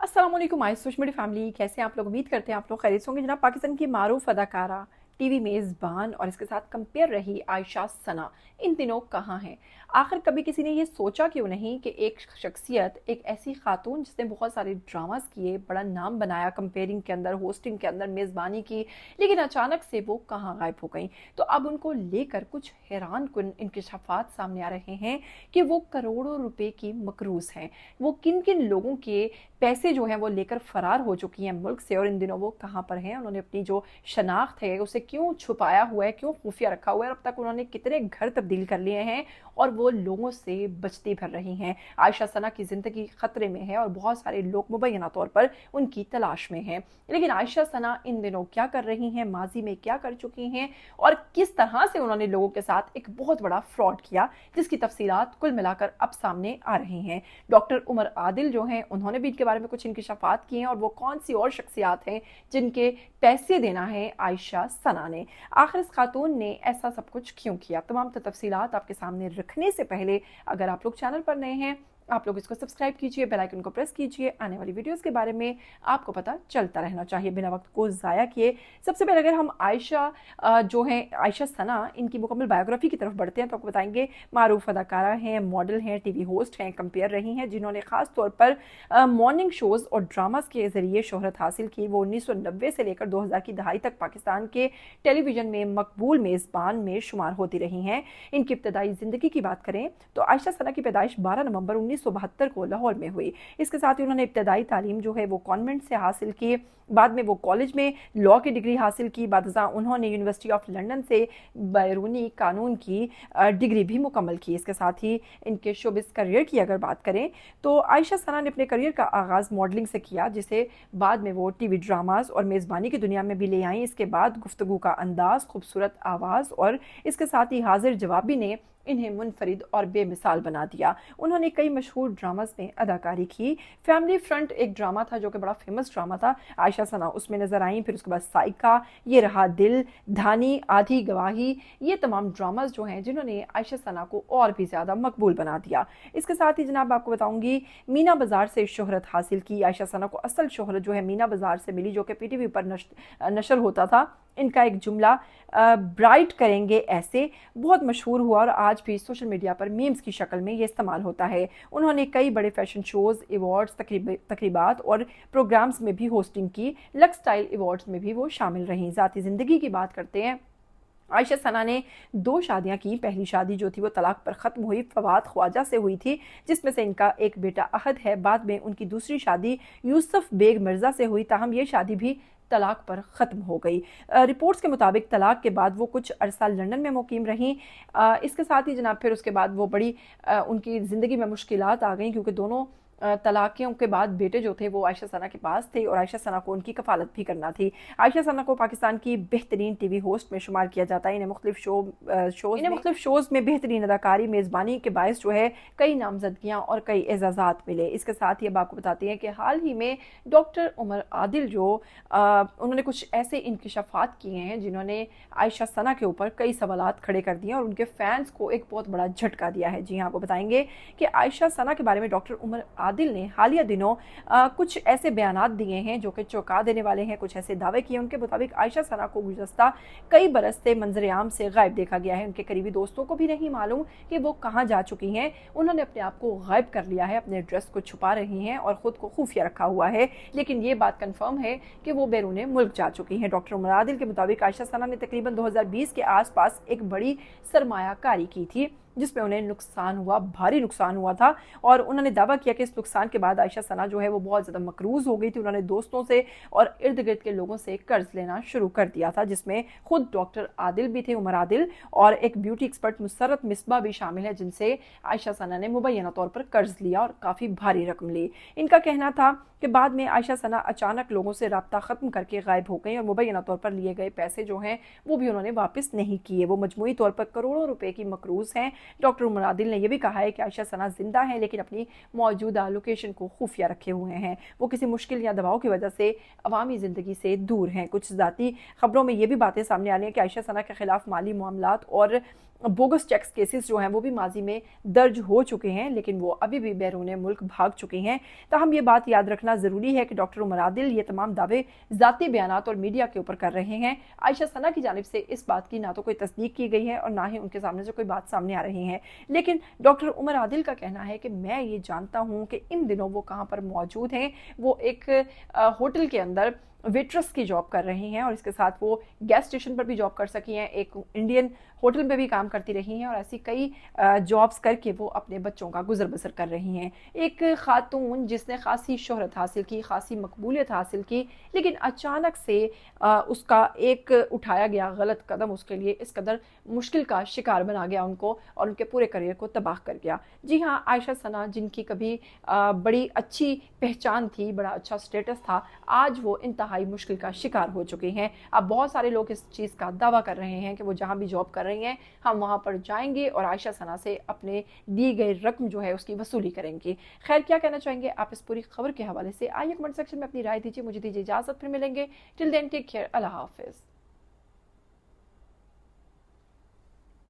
अस्सलाम वालेकुम आई social media family, कैसे हैं आप लोग? उम्मीद करते हैं आप लोग खैरियत से होंगे। जनाब, पाकिस्तान की मारूफ अदाकारा, टीवी मेज़बान और इसके साथ कंपेयर रही आयशा सना इन दिनों कहाँ हैं? आखिर कभी किसी ने ये सोचा क्यों नहीं कि एक शख्सियत, एक ऐसी खातून जिसने बहुत सारे ड्रामास किए, बड़ा नाम बनाया कंपेयरिंग के अंदर, होस्टिंग के अंदर, मेज़बानी की, लेकिन अचानक से वो कहाँ गायब हो गई। तो अब उनको लेकर कुछ हैरान कुन इंकशाफात सामने आ रहे हैं कि वो करोड़ों रुपए की मकरूज़ हैं। वो किन किन लोगों के पैसे जो हैं वो लेकर फरार हो चुकी हैं मुल्क से, और इन दिनों वो कहाँ पर हैं? उन्होंने अपनी जो शनाख्त है उसे क्यों छुपाया हुआ है, क्यों खुफिया रखा हुआ है, और अब तक उन्होंने कितने घर तब्दील कर लिए हैं और वो लोगों से बचती फिर रही हैं। आयशा सना की ज़िंदगी ख़तरे में है और बहुत सारे लोग मुबैना तौर पर उनकी तलाश में हैं। लेकिन आयशा सना इन दिनों क्या कर रही हैं, माजी में क्या कर चुकी हैं और किस तरह से उन्होंने लोगों के साथ एक बहुत बड़ा फ्रॉड किया, जिसकी तफसीलात कुल मिलाकर अब सामने आ रही हैं। डॉक्टर उमर आदिल जो हैं उन्होंने भी इनके बारे में कुछ इंकशाफात किए हैं, और वो कौन सी और शख्सियात हैं जिनके पैसे देना है आयशा सना ने। आखिर इस खातून ने ऐसा सब कुछ क्यों किया? तमाम तफसीलात आपके सामने रखने से पहले अगर आप लोग चैनल पर नए हैं, आप लोग इसको सब्सक्राइब कीजिए, बेल आइकन को प्रेस कीजिए। आने वाली वीडियोस के बारे में आपको पता चलता रहना चाहिए बिना वक्त को ज़ाया किए। सबसे पहले अगर हम आयशा जो है आयशा सना, इनकी मुकम्मल बायोग्राफी की तरफ बढ़ते हैं तो आपको बताएंगे मारूफ अदाकारा हैं, मॉडल हैं, टीवी होस्ट हैं, कंपेयर रही हैं, जिन्होंने ख़ास तौर पर मॉर्निंग शोज़ और ड्रामास के ज़रिए शोहरत हासिल की। वो 1990 से लेकर 2000 की दहाई तक पाकिस्तान के टेलीविज़न में मकबूल मेज़बान में शुमार होती रही हैं। इनकी इब्तदाई ज़िंदगी की बात करें तो आयशा सना की पैदाइश 12 नवंबर 1972 को लाहौर में हुई। इसके साथ ही उन्होंने इब्तदाई तालीम जो है वो कॉन्वेंट से हासिल की। बाद में वो कॉलेज में लॉ की डिग्री हासिल की। बादशाह उन्होंने यूनिवर्सिटी ऑफ लंदन से बैरूनी कानून की डिग्री भी मुकम्मल की। इसके साथ ही इनके शोबिस करियर की अगर बात करें तो आयशा सना ने अपने करियर का आगाज़ मॉडलिंग से किया, जिसे बाद में वो टीवी ड्रामास और मेज़बानी की दुनिया में भी ले आई। इसके बाद गुफ्तगू का अंदाज़, खूबसूरत आवाज़ और इसके साथ ही हाजिर जवाबी ने इन्हें मुनफरिद और बेमिसाल बना दिया। उन्होंने कई मशहूर ड्रामास में अदाकारी की। फैमिली फ्रंट एक ड्रामा था जो कि बड़ा फेमस ड्रामा था, आयशा सना उसमें नजर आई। फिर उसके बाद साइका, ये रहा दिल, धानी, आधी गवाही, ये तमाम ड्रामास जो हैं जिन्होंने आयशा सना को और भी ज़्यादा मकबूल बना दिया। इसके साथ ही जनाब आपको बताऊंगी, मीना बाजार से शोहरत हासिल की। आयशा सना को असल शोहरत जो है मीना बाजार से मिली, जो कि पीटीवी पर नशर होता था। इनका एक जुमला ब्राइट करेंगे ऐसे बहुत मशहूर हुआ और आज भी सोशल मीडिया पर मीम्स की शक्ल में ये इस्तेमाल होता है। उन्होंने कई बड़े फैशन शोज़, अवार्ड्स, तकरीबात और प्रोग्राम्स में भी होस्टिंग की। लक्स स्टाइल अवार्ड्स में भी वो शामिल रहीं। ज़ाती ज़िंदगी की बात करते हैं, आयशा सना ने 2 शादियां की। पहली शादी जो थी वो तलाक पर ख़त्म हुई, फवाद ख्वाजा से हुई थी, जिसमें से इनका एक बेटा अहद है। बाद में उनकी दूसरी शादी यूसुफ बेग मिर्ज़ा से हुई, ताहम ये शादी भी तलाक पर ख़त्म हो गई। रिपोर्ट्स के मुताबिक तलाक के बाद वो कुछ अरसा लंदन में मुकीम रहीं। इसके साथ ही जनाब फिर उसके बाद वो बड़ी उनकी ज़िंदगी में मुश्किलात आ गई, क्योंकि दोनों तलाक़ों के बाद बेटे जो थे वो आयशा सना के पास थे और आयशा सना को उनकी कफ़ालत भी करना थी। आयशा सना को पाकिस्तान की बेहतरीन टीवी होस्ट में शुमार किया जाता है। इन्हें मुख्तलिफ शोज़ में बेहतरीन अदाकारी, मेज़बानी के बायस जो है कई नामजदगियाँ और कई एजाज़ात मिले। इसके साथ ही अब आपको बताते हैं कि हाल ही में डॉक्टर उमर आदिल जो उन्होंने कुछ ऐसे इंकशाफात किए हैं जिन्होंने आयशा सना के ऊपर कई सवालात खड़े कर दिए और उनके फैंस को एक बहुत बड़ा झटका दिया है। जी हाँ, आपको बताएंगे कि आयशा सना के बारे में डॉक्टर उमर आदिल ने हालिया दिनों कुछ ऐसे बयानात दिए हैं जो कि चौंका देने वाले हैं। कुछ ऐसे दावे किए। उनके मुताबिक आयशा सना को गुज़श्ता कई बरस से मंजर आम से गायब देखा गया है। उनके करीबी दोस्तों को भी नहीं मालूम कि वो कहाँ जा चुकी हैं। उन्होंने अपने आप को गायब कर लिया है, अपने ड्रेस को छुपा रही हैं और ख़ुद को खुफिया रखा हुआ है। लेकिन ये बात कन्फर्म है कि वो बैरून मुल्क जा चुकी हैं। डॉक्टर उमर आदिल के मुताबिक आयशा सना ने तकरीबन 2020 के आसपास एक बड़ी सरमायाकारी की थी, जिसमें उन्हें नुकसान हुआ, भारी नुकसान हुआ था। और उन्होंने दावा किया कि इस नुकसान के बाद आयशा सना जो है वो बहुत ज़्यादा मकरूज़ हो गई थी। उन्होंने दोस्तों से और इर्द गिर्द के लोगों से कर्ज लेना शुरू कर दिया था, जिसमें खुद डॉक्टर आदिल भी थे, उमर आदिल, और एक ब्यूटी एक्सपर्ट मुसर्रत मिसबा भी शामिल है, जिनसे आयशा सना ने मुबैना तौर पर कर्ज लिया और काफ़ी भारी रकम ली। इनका कहना था कि बाद में आयशा सना अचानक लोगों से रब्ता ख़त्म करके गायब हो गई और मुबैना तौर पर लिए गए पैसे जो हैं वो भी उन्होंने वापस नहीं किए। वो मजमूई तौर पर करोड़ों रुपए की मकरूज़ हैं डॉक्टर उमर आदिल ने यह भी कहा है कि आयशा सना जिंदा हैं लेकिन अपनी मौजूदा लोकेशन को खुफिया रखे हुए हैं। वो किसी मुश्किल या दबाव की वजह से अवामी ज़िंदगी से दूर हैं। कुछ ज़ाती खबरों में ये भी बातें सामने आ रही हैं कि आयशा सना के खिलाफ माली मामलात और बोगस टैक्स केसेस जो हैं वो भी माजी में दर्ज हो चुके हैं, लेकिन वो अभी भी बैरून मुल्क भाग चुके हैं। ताहम ये बात याद रखना ज़रूरी है कि डॉक्टर उमर आदिल ये तमाम दावे ज़ाती बयानात और मीडिया के ऊपर कर रहे हैं। आयशा सना की जानिब से इस बात की ना तो कोई तस्दीक की गई है और ना ही उनके सामने से कोई बात सामने आ रही है। लेकिन डॉक्टर उमर आदिल का कहना है कि मैं ये जानता हूँ कि इन दिनों वो कहाँ पर मौजूद हैं। वो एक होटल के अंदर वेट्रेस की जॉब कर रही हैं और इसके साथ वो गैस स्टेशन पर भी जॉब कर सकी हैं, एक इंडियन होटल में भी काम करती रही हैं और ऐसी कई जॉब्स करके वो अपने बच्चों का गुजर बसर कर रही हैं। एक खातून जिसने खासी शोहरत हासिल की, खासी मकबूलियत हासिल की, लेकिन अचानक से उसका एक उठाया गया गलत कदम उसके लिए इस कदर मुश्किल का शिकार बना गया उनको और उनके पूरे करियर को तबाह कर गया। जी हाँ, आयशा सना जिनकी कभी बड़ी अच्छी पहचान थी, बड़ा अच्छा स्टेटस था, आज वो इंतहाई मुश्किल का शिकार हो चुके हैं। अब बहुत सारे लोग इस चीज़ का दावा कर रहे हैं कि वो जहाँ भी जॉब कर रही हैं हम वहाँ पर जाएंगे और आयशा सना से अपने दी गई रकम जो है उसकी वसूली करेंगे। खैर, क्या कहना चाहेंगे आप इस पूरी खबर के हवाले से? आइए कमेंट सेक्शन में अपनी राय दीजिए। मुझे दीजिए इजाज़त, फिर मिलेंगे। टिल देन टेक केयर, अल्लाह हाफिज़।